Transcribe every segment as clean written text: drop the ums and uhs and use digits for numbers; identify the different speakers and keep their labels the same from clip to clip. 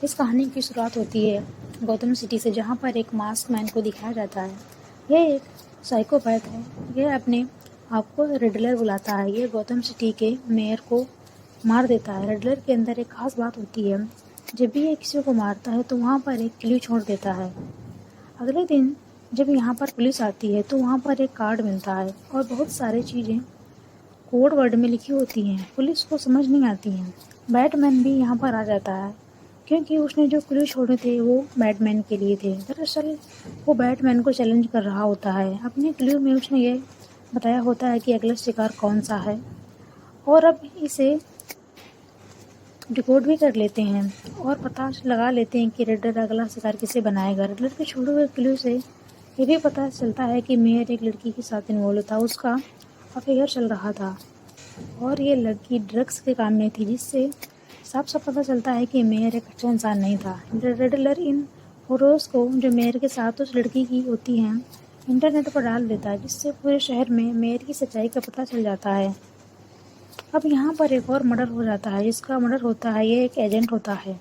Speaker 1: इस कहानी की शुरुआत होती है गौतम सिटी से, जहाँ पर एक मास्क मैन को दिखाया जाता है। यह एक साइकोपैथ है। यह अपने आप को रिडलर बुलाता है। यह गौतम सिटी के मेयर को मार देता है। रिडलर के अंदर एक खास बात होती है, जब भी ये किसी को मारता है तो वहाँ पर एक क्लू छोड़ देता है। अगले दिन जब यहाँ पर पुलिस आती है तो वहाँ पर एक कार्ड मिलता है और बहुत सारी चीज़ें कोड वर्ड में लिखी होती हैं। पुलिस को समझ नहीं आती हैं। बैटमैन भी यहाँ पर आ जाता है, क्योंकि उसने जो क्लू छोड़े थे वो बैटमैन के लिए थे। दरअसल वो बैटमैन को चैलेंज कर रहा होता है। अपने क्लू में उसने ये बताया होता है कि अगला शिकार कौन सा है, और अब इसे डिकोड भी कर लेते हैं और पता लगा लेते हैं कि रिडलर अगला शिकार किसे बनाएगा। रिडलर के छोड़े हुए क्लू से ये भी पता चलता है कि मेयर एक लड़की के साथ इन्वॉल्व था। उसका अफेयर चल रहा था और ये लड़की ड्रग्स के काम में थी, जिससे साफ साफ पता चलता है कि मेयर एक अच्छा इंसान नहीं था। रिडलर इन फोटोज़ को जो मेयर के साथ उस लड़की की होती हैं इंटरनेट पर डाल देता है, जिससे पूरे शहर में मेयर की सच्चाई का पता चल जाता है। अब यहाँ पर एक और मर्डर हो जाता है। जिसका मर्डर होता है ये एक एजेंट होता है।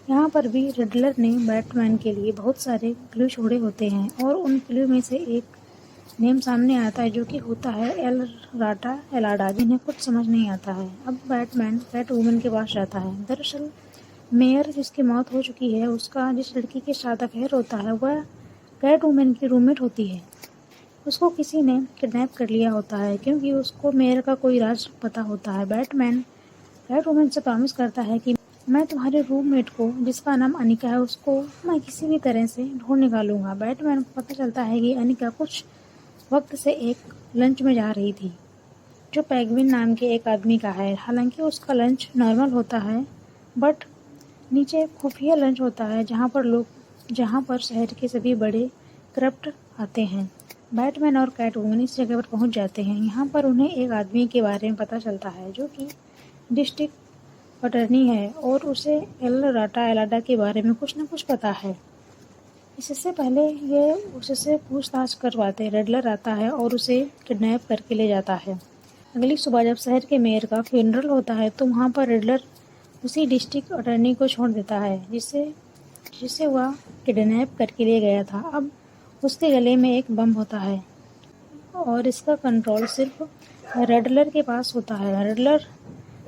Speaker 1: यहाँ पर भी रिडलर ने बैटमैन के लिए बहुत सारे क्लू छोड़े होते हैं और उन क्लू में से एक नेम सामने आता है, जो कि होता है एल राटा एलाडा, जिन्हें कुछ समझ नहीं आता है। अब बैटमैन कैट वुमन के पास जाता है। दरअसल मेयर जिसकी मौत हो चुकी है, उसका जिस लड़की के साथ अफेयर होता है वह कैट वुमन की रूममेट होती है। उसको किसी ने किडनैप कर लिया होता है, क्योंकि उसको मेयर का कोई राज पता होता है। बैटमैन कैट वुमन से प्रॉमिस करता है कि मैं तुम्हारे रूममेट को, जिसका नाम अनिका है, उसको मैं किसी भी तरह से ढूंढ निकालूंगा। बैटमैन को पता चलता है कि अनिका कुछ वक्त से एक लंच में जा रही थी, जो पेंगुइन नाम के एक आदमी का है। हालांकि उसका लंच नॉर्मल होता है, बट नीचे खुफिया लंच होता है, जहाँ पर शहर के सभी बड़े करप्ट आते हैं। बैटमैन और कैटवुमन इस जगह पर पहुंच जाते हैं। यहाँ पर उन्हें एक आदमी के बारे में पता चलता है, जो कि डिस्ट्रिक्ट अटर्नी है और उसे एल राटा एलाडा के बारे में कुछ न कुछ पता है। इससे पहले ये उससे पूछताछ करवाते रिडलर आता है और उसे किडनैप करके ले जाता है। अगली सुबह जब शहर के मेयर का फ्यूनरल होता है तो वहाँ पर रिडलर उसी डिस्ट्रिक्ट अटर्नी को छोड़ देता है, जिसे वह किडनैप करके ले गया था। अब उसके गले में एक बम होता है और इसका कंट्रोल सिर्फ रिडलर के पास होता है।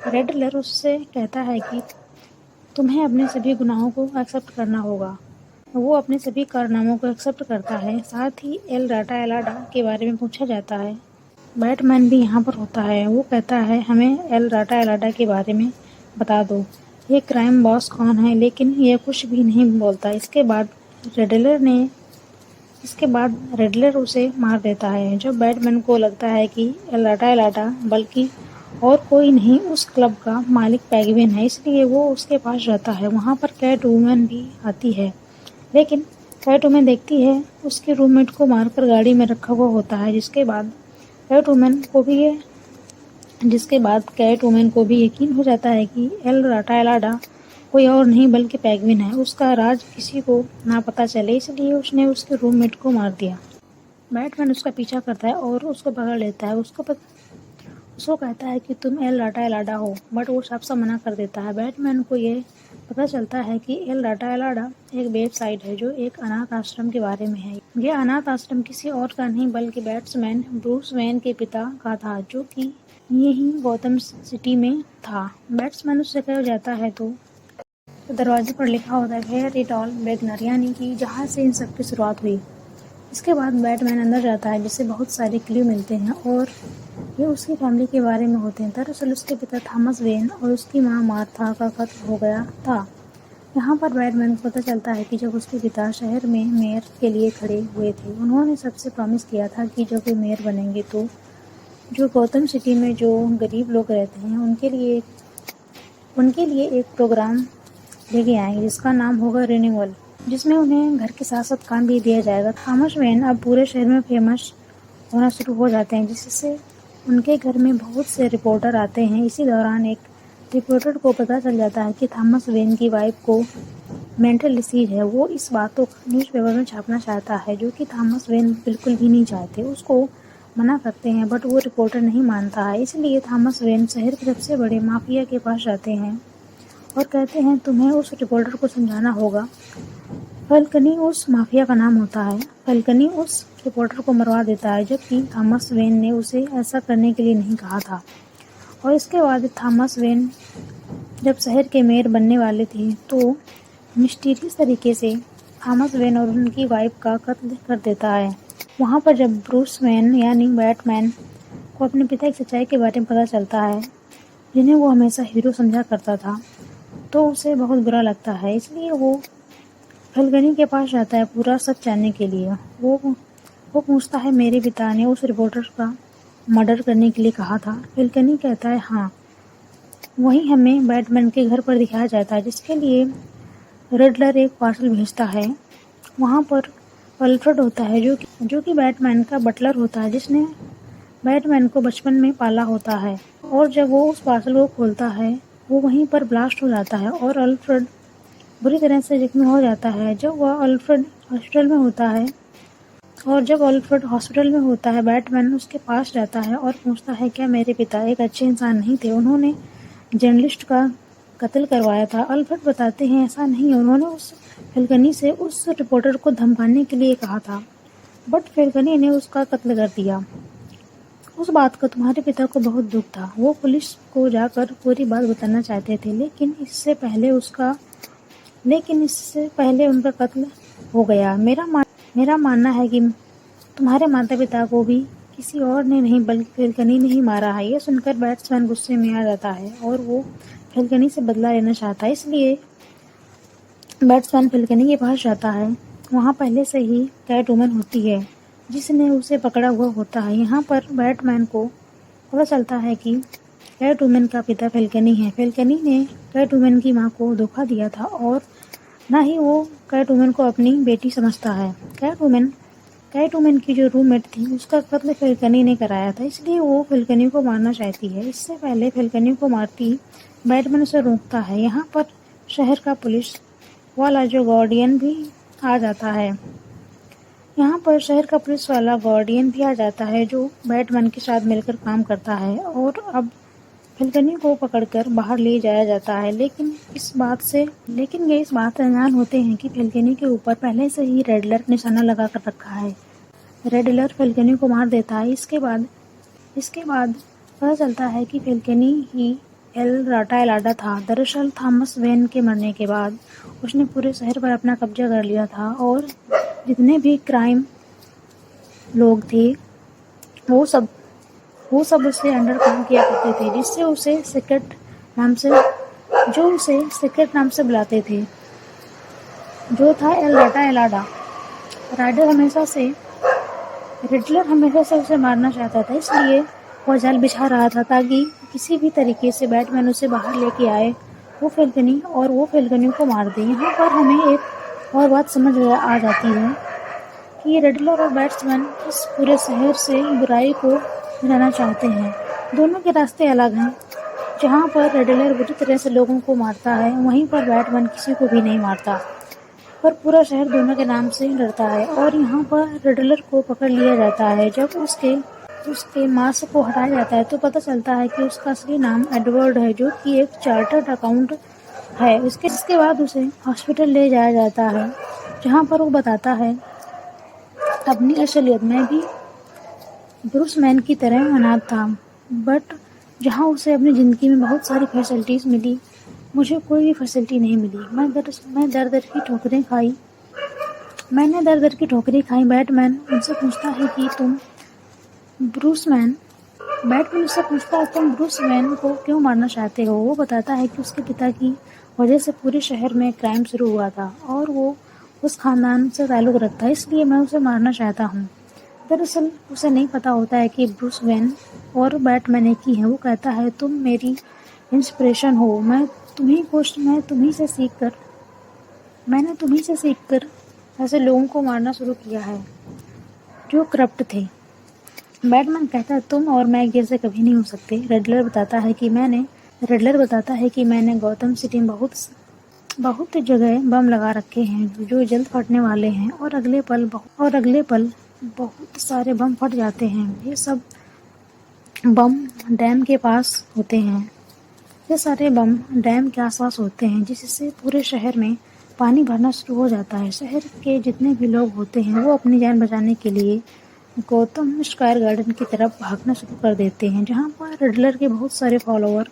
Speaker 1: रिडलर उससे कहता है कि तुम्हें अपने सभी गुनाहों को एक्सेप्ट करना होगा। वो अपने सभी कारनामों को एक्सेप्ट करता है। साथ ही एल राटा एलाडा के बारे में पूछा जाता है। बैटमैन भी यहाँ पर होता है। वो कहता है हमें एल राटा एलाडा के बारे में बता दो, ये क्राइम बॉस कौन है, लेकिन यह कुछ भी नहीं बोलता। इसके बाद रिडलर उसे मार देता है। जब बैटमैन को लगता है कि एल राटा एलाडा बल्कि और कोई नहीं उस क्लब का मालिक पेंगुइन है, इसलिए वो उसके पास जाता है। वहाँ पर कैट वुमन भी आती है, लेकिन कैट वुमन देखती है उसके रूममेट को मारकर गाड़ी में रखा हुआ होता है। जिसके बाद कैट वुमन को भी यकीन हो जाता है कि एल राटा एलाडा कोई और नहीं बल्कि पेंगुइन है। उसका राज किसी को ना पता चले, इसलिए उसने उसके रूममेट को मार दिया। बैटमैन उसका पीछा करता है और उसको पकड़ लेता है। उसको कहता है कि तुम एल राटा एलाडा हो, बट वो साफ साफ मना कर देता है। बैटमैन को ये पता चलता है कि एल राटा एलाडा एक वेबसाइट है जो एक अनाथ आश्रम के बारे में है। यह अनाथ आश्रम किसी और का नहीं बल्कि बैट्समैन ब्रूस वेन के पिता का था, जो कि यही गौतम सिटी में था। बैट्समैन उस जगह जाता है तो दरवाजे पर लिखा होता है वेयर इट ऑल बेगनर, यानी कि जहाँ से इन सब की शुरुआत हुई। इसके बाद बैटमैन अंदर जाता है, जिससे बहुत सारे क्लू मिलते हैं और ये उसकी फैमिली के बारे में होते हैं। दरअसल उसके पिता थॉमस वेन और उसकी माँ मार्था का कत्ल हो गया था। यहाँ पर बैटमैन को पता चलता है कि जब उसके पिता शहर में मेयर के लिए खड़े हुए थे, उन्होंने सबसे प्रॉमिस किया था कि जब वे मेयर बनेंगे तो जो गौतम सिटी में जो गरीब लोग रहते हैं उनके लिए एक प्रोग्राम लेके आएंगे, जिसका नाम होगा रिन्यूअल, जिसमें उन्हें घर के साथ साथ काम भी दिया जाएगा। थॉमस वेन अब पूरे शहर में फेमस होना शुरू हो जाते हैं, जिससे उनके घर में बहुत से रिपोर्टर आते हैं। इसी दौरान एक रिपोर्टर को पता चल जाता है कि थॉमस वेन की वाइफ को मेंटल डिसीज है। वो इस बात को न्यूज़पेपर में छापना चाहता है, जो कि थॉमस वेन बिल्कुल भी नहीं चाहते। उसको मना करते हैं, बट वो रिपोर्टर नहीं मानता है। इसलिए थॉमस वेन शहर के सबसे बड़े माफिया के पास जाते हैं और कहते हैं तुम्हें उस रिपोर्टर को समझाना होगा। फैल्कनी उस माफिया का नाम होता है। फैल्कनी उस रिपोर्टर को मरवा देता है, जबकि थॉमस वेन ने उसे ऐसा करने के लिए नहीं कहा था। और इसके बाद थॉमस वेन जब शहर के मेयर बनने वाले थे तो मिस्टीरियस तरीके से थॉमस वेन और उनकी वाइफ का कत्ल कर देता है। वहाँ पर जब ब्रूस वेन यानी बैटमैन को अपने पिता की सच्चाई के बारे में पता चलता है, जिन्हें वो हमेशा हीरो समझा करता था, तो उसे बहुत बुरा लगता है। इसलिए वो फैल्कनी के पास जाता है पूरा सच जानने के लिए। वो पूछता है, मेरे पिता ने उस रिपोर्टर का मर्डर करने के लिए कहा था? फैल्कनी कहता है, हाँ। वहीं हमें बैटमैन के घर पर दिखाया जाता है, जिसके लिए रिडलर एक पार्सल भेजता है। वहाँ पर अल्फ्रेड होता है, जो कि बैटमैन का बटलर होता है, जिसने बैटमैन को बचपन में पाला होता है। और जब वो उस पार्सल को खोलता है, वो वहीं पर ब्लास्ट हो जाता है और अल्फ्रेड बुरी तरह से जख्मी हो जाता है। जब अल्फ्रेड हॉस्पिटल में होता है, बैटमैन उसके पास जाता है और पूछता है, क्या मेरे पिता एक अच्छे इंसान नहीं थे? उन्होंने जर्नलिस्ट का कत्ल करवाया था। अल्फ्रेड बताते हैं, ऐसा नहीं, उन्होंने उस फैल्कनी से उस रिपोर्टर को धमकाने के लिए कहा था, बट फैल्कनी ने उसका कत्ल कर दिया। उस बात का तुम्हारे पिता को बहुत दुख था। वो पुलिस को जाकर पूरी बात बताना चाहते थे, लेकिन इससे पहले उनका कत्ल हो गया। मेरा मानना है कि तुम्हारे माता पिता को भी किसी और ने नहीं बल्कि फैल्कनी ने ही मारा है। यह सुनकर बैट्समैन गुस्से में आ जाता है और वो फैल्कनी से बदला लेना चाहता है। इसलिए बैट्समैन फैल्कनी के पास जाता है। वहाँ पहले से ही कैटवुमन होती है, जिसने उसे पकड़ा हुआ होता है। यहाँ पर बैटमैन को पता चलता है कि कैटवुमन का पिता फैल्कनी है। फैल्कनी ने कैटवुमन की माँ को धोखा दिया था और ना ही वो कैटवुमन को अपनी बेटी समझता है। कैटवुमन की जो रूममेट थी, उसका कत्ल फैल्कनी ने कराया था, इसलिए वो फैल्कनी को मारना चाहती है। इससे पहले फैल्कनी को मारती बैटमैन उसे रोकता है। यहाँ पर शहर का पुलिस वाला जो गार्डियन भी आ जाता है। जो बैटमैन के साथ मिलकर काम करता है और अब फैल्कनी को पकड़कर बाहर ले जाया जाता है। लेकिन ये इस बात से अनजान होते हैं कि फैल्कनी के ऊपर पहले से ही रेडलर निशाना लगा कर रखा है। रेडलर फैल्कनी को मार देता है। इसके बाद पता चलता है कि फैल्कनी ही एल राटा एलाडा था। दरअसल थॉमस वेन के मरने के बाद उसने पूरे शहर पर अपना कब्जा कर लिया था और जितने भी क्राइम लोग थे वो सब उससे अंडर काम किया करते थे, जिससे उसे सीक्रेट नाम से बुलाते थे, जो था एल राटा एलाडा। रिडलर हमेशा से उसे मारना चाहता था, इसलिए वह जाल बिछा रहा था ताकि किसी भी तरीके से बैटमैन उसे बाहर लेके आए, वो फैल्कनी को मार दे। यहाँ पर हमें एक और बात समझ आ जाती है कि रिडलर और बैट्समैन इस पूरे शहर से बुराई को मिटाना चाहते हैं। दोनों के रास्ते अलग हैं। जहाँ पर रिडलर बुरी तरह से लोगों को मारता है, वहीं पर बैटमैन किसी को भी नहीं मारता, पर पूरा शहर दोनों के नाम से डरता है। और यहाँ पर रिडलर को पकड़ लिया जाता है। जब उसके मास्क को हटाया जाता है तो पता चलता है कि उसका असली नाम एडवर्ड है, जो कि एक चार्टर्ड अकाउंट है। इसके बाद उसे हॉस्पिटल ले जाया जाता है, जहाँ पर वो बताता है अपनी असलियत में भी ब्रूस वेन की तरह अनाथ था, बट जहाँ उसे अपनी ज़िंदगी में बहुत सारी फैसिलिटीज़ मिली, मुझे कोई भी फैसिलिटी नहीं मिली। मैंने दर दर की ठोकरें खाई। बैटमैन उनसे पूछता है कि तुम ब्रूस वेन को क्यों मारना चाहते हो? वो बताता है कि उसके पिता की वजह से पूरे शहर में क्राइम शुरू हुआ था और वो उस खानदान से ताल्लुक़ रखता है, इसलिए मैं उसे मारना चाहता हूँ। दरअसल उसे नहीं पता होता है कि ब्रूस वेन और बैटमैन एक ही है। वो कहता है, तुम मेरी इंस्पिरेशन हो। मैंने तुम्ही से सीखकर ऐसे लोगों को मारना शुरू किया है जो करप्ट थे। बैटमैन कहता है, तुम और मैं एक जैसे कभी नहीं हो सकते। रेडलर बताता है कि मैंने गौतम सिटी में बहुत जगह बम लगा रखे हैं जो जल्द फटने वाले हैं और अगले पल बहुत सारे बम फट जाते हैं। ये सब बम डैम के पास होते हैं। ये सारे बम डैम के आसपास होते हैं, जिससे पूरे शहर में पानी भरना शुरू हो जाता है। शहर के जितने भी लोग होते हैं वो अपनी जान बचाने के लिए गौतम स्क्वायर गार्डन की तरफ भागना शुरू कर देते हैं, जहाँ पर रिडलर के बहुत सारे फॉलोअर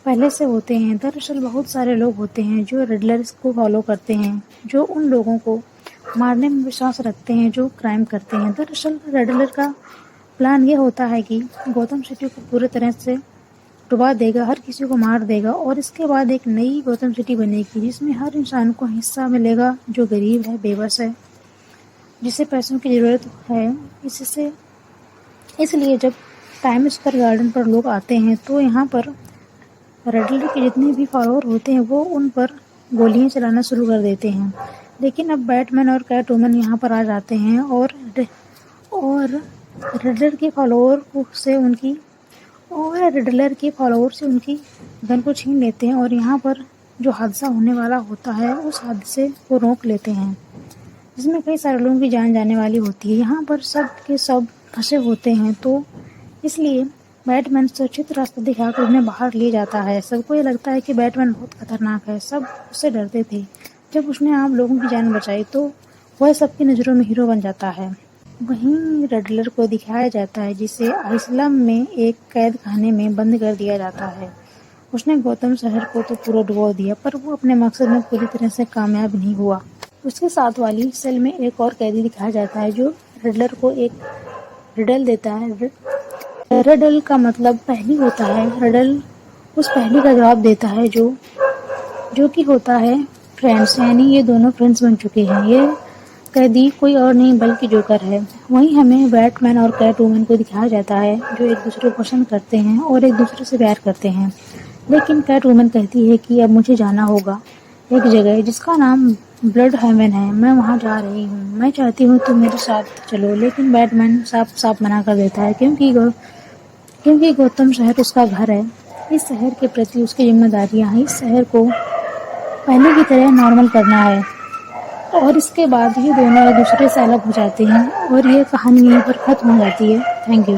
Speaker 1: पहले से होते हैं। दरअसल बहुत सारे लोग होते हैं जो रिडलर को फॉलो करते हैं, जो उन लोगों को मारने में विश्वास रखते हैं जो क्राइम करते हैं। दरअसल रिडलर का प्लान ये होता है कि गौतम सिटी को पूरी तरह से डुबा देगा, हर किसी को मार देगा और इसके बाद एक नई गौतम सिटी बनेगी, जिसमें हर इंसान को हिस्सा मिलेगा जो गरीब है, बेबस है, जिसे पैसों की ज़रूरत है। इसलिए जब टाइम स्क्वायर गार्डन पर लोग आते हैं तो यहाँ पर रिडलर के जितने भी फॉलोअर होते हैं वो उन पर गोलियां चलाना शुरू कर देते हैं। लेकिन अब बैटमैन और कैटवुमन यहाँ पर आ जाते हैं और रिडलर के फॉलोअर से उनकी गन को छीन लेते हैं और यहाँ पर जो हादसा होने वाला होता है उस हादसे को रोक लेते हैं, जिसमें कई सारे लोगों की जान जाने वाली होती है। यहाँ पर सब के सब फंसे होते हैं, तो इसलिए बैटमैन सुरक्षित रास्ता दिखाकर उन्हें बाहर ले जाता है। सबको ये लगता है कि बैटमैन बहुत खतरनाक है, सब उससे डरते थे। जब उसने आम लोगों की जान बचाई तो वह सबकी नज़रों में हीरो बन जाता है। वहीं रिडलर को दिखाया जाता है जिसे आइसलम में एक कैद खाने में बंद कर दिया जाता है। उसने गौतम शहर को तो पूरा डुबो दिया, पर वो अपने मकसद में पूरी तरह से कामयाब नहीं हुआ। उसके साथ वाली सेल में एक और कैदी दिखाया जाता है जो रिडलर को एक रिडल देता है। रिडल का मतलब पहेली होता है। रिडल उस पहेली का जवाब देता है जो कि होता है फ्रेंड्स, यानी ये दोनों फ्रेंड्स बन चुके हैं। ये कैदी कोई और नहीं बल्कि जोकर है। वहीं हमें बैटमैन और कैटवुमन को दिखाया जाता है जो एक दूसरे को पसंद करते हैं और एक दूसरे से प्यार करते हैं। लेकिन कैटवुमन कहती है कि अब मुझे जाना होगा एक जगह जिसका नाम ब्लड हेवन है, मैं वहाँ जा रही हूँ, मैं चाहती हूँ तुम मेरे साथ चलो। लेकिन बैटमैन साफ साफ मना कर देता है क्योंकि गौतम शहर उसका घर है। इस शहर के प्रति उसकी जिम्मेदारियां हैं। इस शहर को पहले की तरह नॉर्मल करना है। और इसके बाद ये दोनों एक दूसरे से अलग हो जाते हैं और ये कहानी यहीं पर खत्म हो जाती है। Thank you.